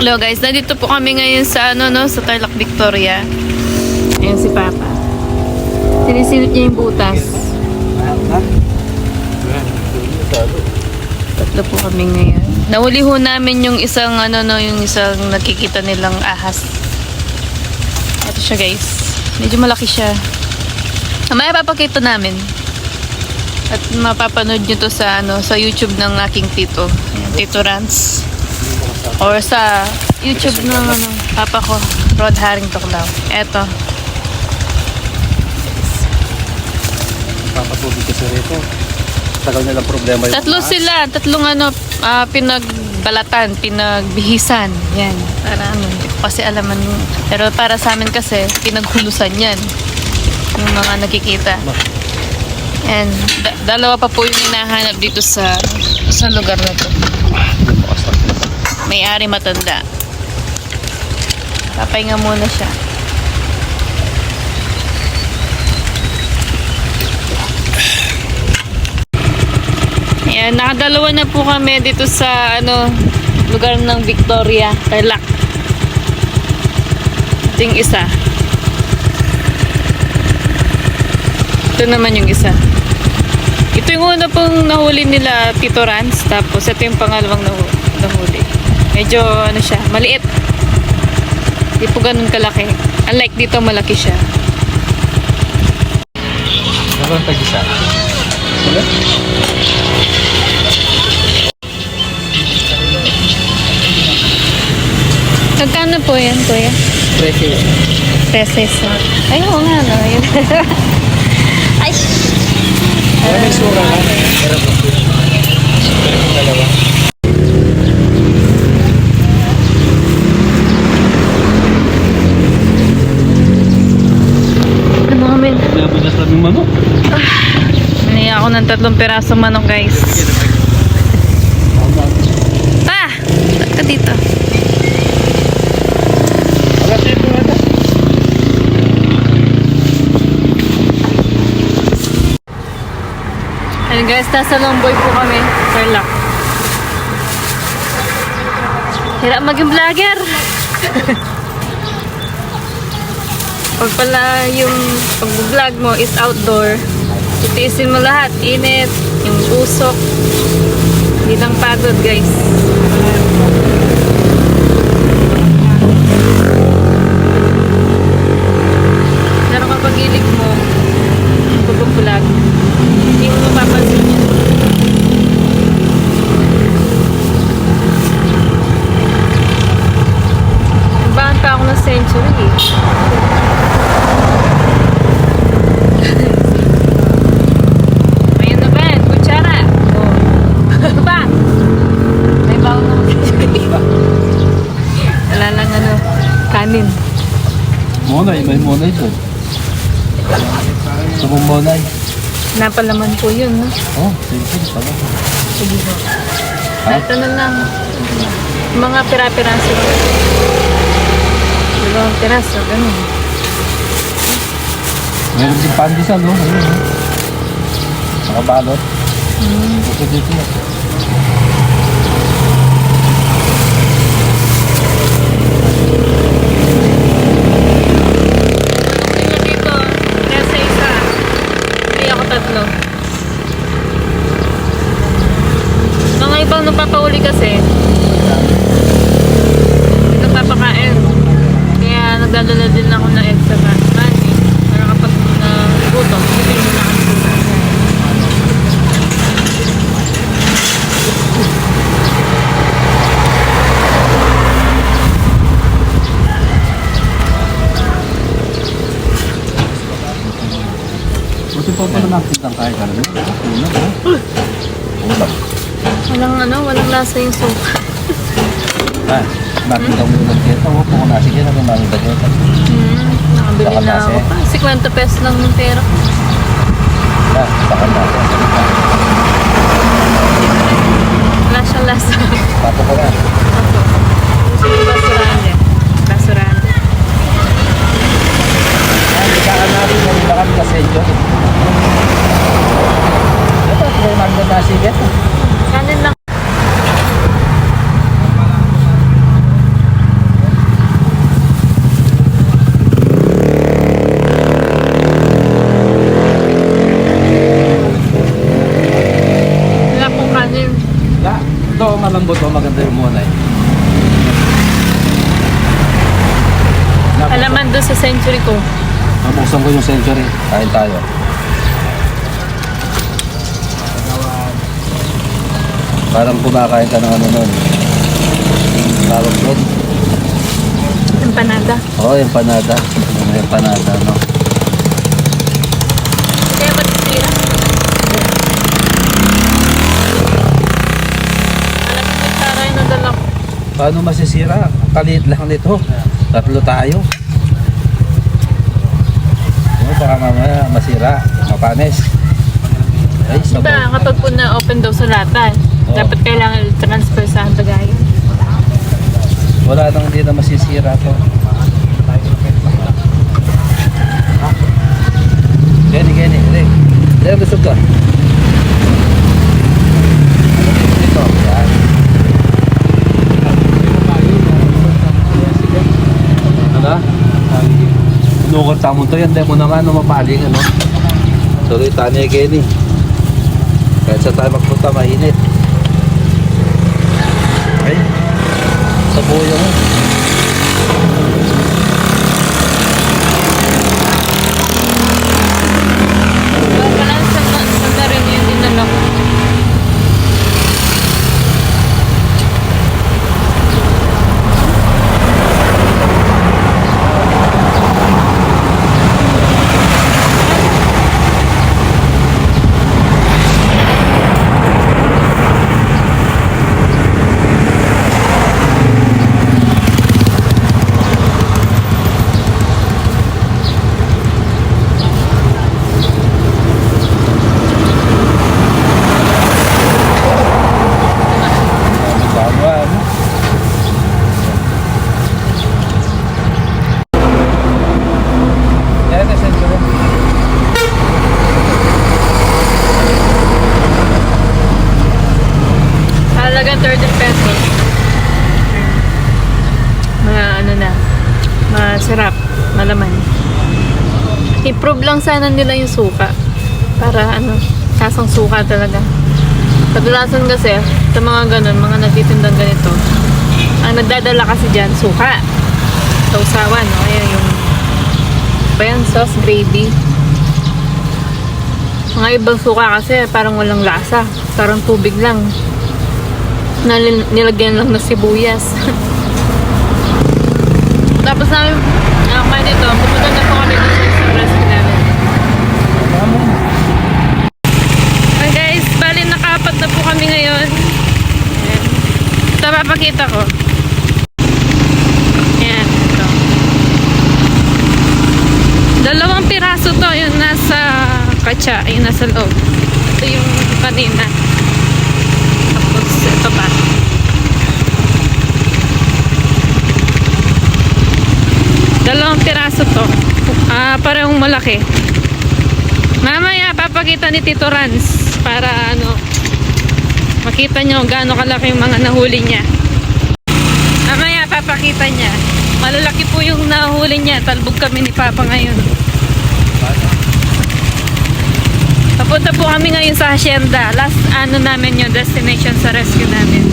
Hello guys, nandito po kami ngayon sa sa Tarlac Victoria. Ayan si Papa. Sinisilip niya yung butas. Tatlo po kami ngayon. Nahuli ho namin yung isang yung isang nakikita nilang ahas. Ito siya guys. Medyo malaki siya. Mamaya papakita namin. At mapapanood nyo to sa sa YouTube ng aking tito. Ayan, Tito Rans. Or sa YouTube ng papa ko, Rod Haring Tuklaw. Eto. Papatubig kasi rito. Tagal nilang problema yung Tatlo sila. Tatlong pinagbalatan, pinagbihisan. Yan. Para hindi ko kasi alaman. Pero para sa amin kasi, pinaghulusan yan. Yung mga nakikita. And dalawa pa po yung hinahanap dito sa lugar na to. May-ari matanda. Papahinga muna siya. Ayan, nakadalawa na po kami dito sa lugar ng Victoria, Tarlac. Ito yung isa. Ito naman yung isa. Ito yung una pong nahuli nila, Tito Rans. Tapos ito yung pangalawang nahuli. Medyo siya, maliit. Hindi po ganun kalaki. Unlike dito, malaki siya. Meron tag-isa. Wala? Magkano po yan, kuya? 13. Peses. Ay, oo nga, no? Ay! May sura na. Meron po. Dalawa. Nabunas naming manok. Naniya ako ng 3 pirasong manok, guys. Pa! Ba't ka dito? Ayun guys, nasa Longboy po kami. Tarlac. Hirap maging vlogger. Pag pala yung pag-vlog mo is outdoor, titiisin mo lahat. Init, yung usok. Hindi lang pagod guys. Pero kapag ilig mo, pag-vlog, hindi mo mapapansin yun. Nagbahan pa ako ng century eh. Ayan na ba? Kutsara. Oh. Ba? May bawang naman. Wala lang kanin. Monay, may monay doon. Sabong monay. Napalaman po yun, no? Oh, simple pala. Sige po. Ha? Ito na lang. Mga pira-piraso. Dalawang piraso, ganun. Meron din pandesal, no? Ayun, no? Nakabalot. Ito dito na. Dito, nasa isa. Hindi ako 3. Mga ibang napapahuli kasi, hindi nagpapakain. Kaya nagdadala din ako ng extra money. Para kapag nagutom, hindi mo na kasi. Buti pa pala nakitang kaya ka rin. Ulam, ha? Ulam. Walang lasa yung soup. Ha? Nakita mo yung nagkita. Huwag mo kung nasigyan ako namin nagkita. Nakabili na ako pa. 50 pesos lang yung pera. Ha? Baka natin. Wala siyang lasa. Tapo ko na. Basurahan din. Basurahan. Hindi ka natin. Hindi kami kasi yun. Ito, may magdanasigyan. Kanin lang. Ay. Alaman doon sa century ko. Nabuksan ko yung century. Kain tayo. Parang kumakain ka ng ano nun. Tawag doon. Empanada. Oo, empanada. Yung empanada, no? Kaya ba't sira? Alam mo yung taray na dala ko. Paano masisira? Kaliit lang nito. Tatlo tayo. Ano, baka mamaya masira. Mapanes. Ay, Diba, sabaw. kapag po na-open daw sa lata, Oo. dapat kailangan i-transfer sa Antagayan. Wala nang hindi na masisira to. Gani, gani. Dali, busog ka. Ano dito? Yan. Ano? Inukot sa mo to yan. Dahil mo naman mapaling, ano? Tuloy tani gani. Kahit sa tayo magpunta, mainit. Ay, sa buyo mo. Wala sa rin yung dinala ko. Bago, ano? Yan, essential. Halaga 30 pesos. Mga ano na, masarap, malaman. Improve lang sana nila yung suka. Para ano, kasang suka talaga. Kadalasan kasi, sa mga ganun, mga nagtitindang ganito, ang nagdadala kasi dyan, suka. Sausawan, no? Ayan yung, ba yan, sauce, gravy. Mga ibang suka kasi, parang walang lasa. Parang tubig lang. Nilagyan lang ng sibuyas. Tapos namin, nakakain dito, pupunta na po kami dito sa restaurant namin. Hi guys, bali nakapat na po kami ngayon. Ayan. Ito papakita ko. Ayan, ito. 2 piraso to, yung nasa katsa, yung nasa loob. Ito yung kanina. Tapos ito pa. Dalawang piraso to. Parehong malaki. Mamaya papakita ni Tito Rans para ano makita nyo gaano kalaki yung mga nahuli niya. Mamaya papakita niya. Malalaki po yung nahuli niya. Talbog kami ni Papa ngayon. Papunta po kami ngayon sa Hacienda. Last ano namin yung destination sa rescue namin.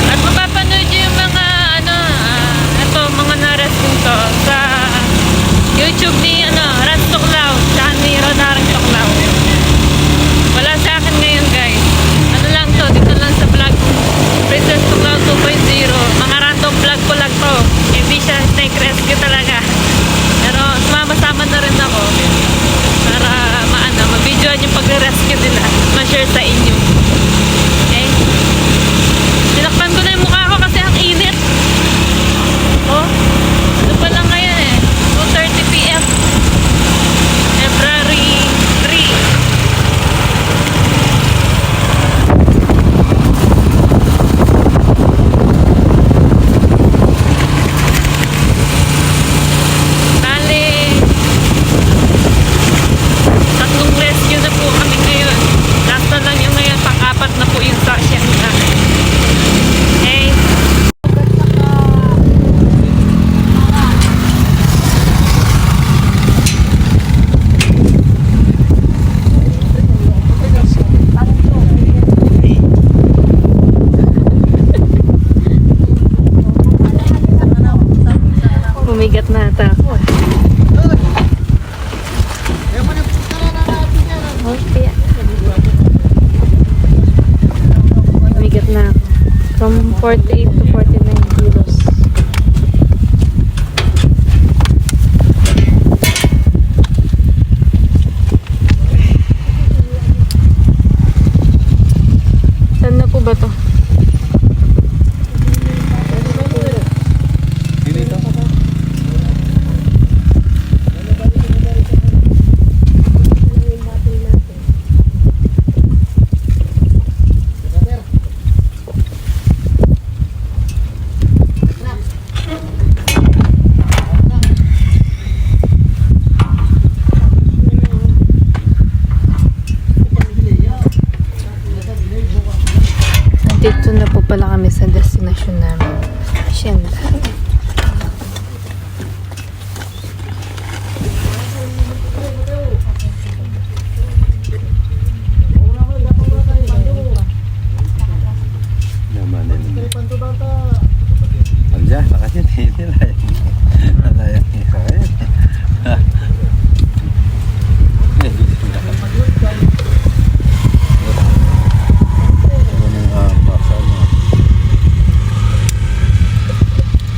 At mapapanood nyo yung mga ano, ito mga na-rescue to sa YouTube ni Rans Tuklaw sa ni Ronarang Tuklaw. Wala sa akin ngayon guys. Ano lang to, dito lang sa vlog Princess Tuklaw 2.0. Mga random vlog ko lang to. Hindi siya snake rescue talaga. Pero sumama-sama na rin ako para ma-videoan yung pag-rescue nila. Ma-share sa inyo. From 48 to 49 kilos. Saan na po ba to? Dito. Dito na po pala kami sa destination namin. Sienda. Naman din. Anja, makasih ini lah. Ada yang kayak.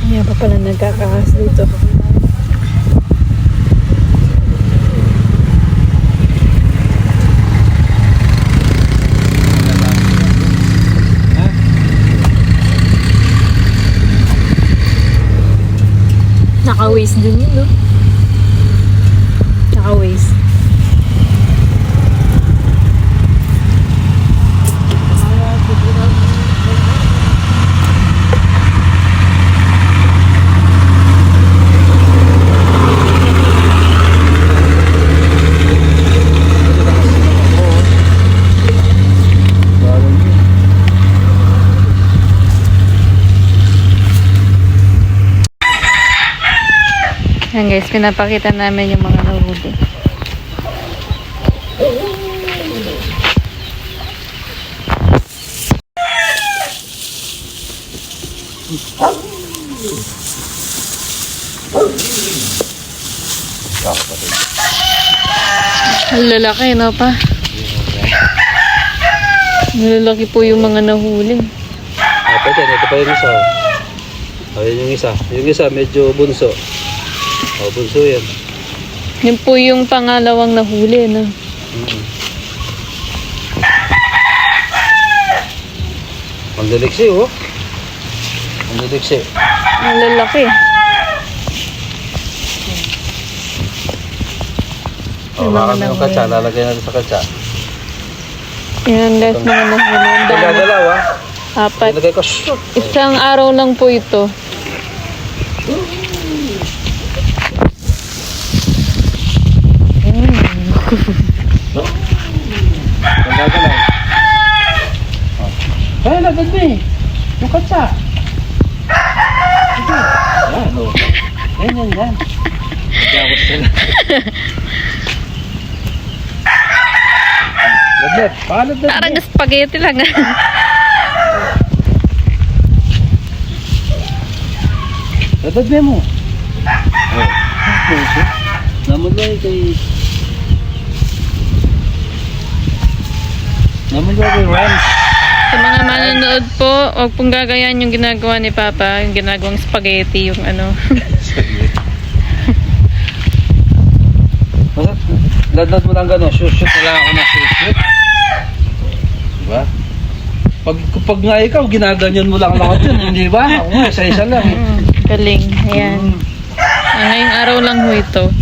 Kaya pa pala nagkakakas dito. Naka-waste din yun, no? Naka-waste. Yan guys, pinapakita namin yung mga nahuli. Ang lalaki, no pa? Malalaki po yung mga nahuli. Pwede, ito pa yung isa. Ayun yung isa. Yung isa medyo bunso. Bunso yan. Yun po yung pangalawang nahuli, no? Ang daliksi, oh. Ang daliksi. Ang lalaki. Oh, baka may yung katsa. Lalagay natin sa katsa. Yan guys, mga nahuli. Ang dami. Gagalaw, ah. Apat. Ilagay ko. Shoot! Isang araw lang po ito. Ang gagalaw. Ay, lagad mo eh. Yung katsa. Sige. Yan, oh. Yan. Gagawin sila. Ladlad. Paladlad. Parang spaghetti lang. Ladlad mo. Oh. Naman lang kay... Naman lang kay Rams. Sa mga manonood po, huwag pong gagayan yung ginagawa ni Papa, yung ginagawang spaghetti, yung ano. Ladlad mo lang gano'n. Shoot na lang ako na shoot. Diba? Pag nga ikaw, ginaganyan mo lang lahat yun, hindi ba? Ako nga, isa-isa lang. Galing. Ayan. Ngayong araw lang ho ito.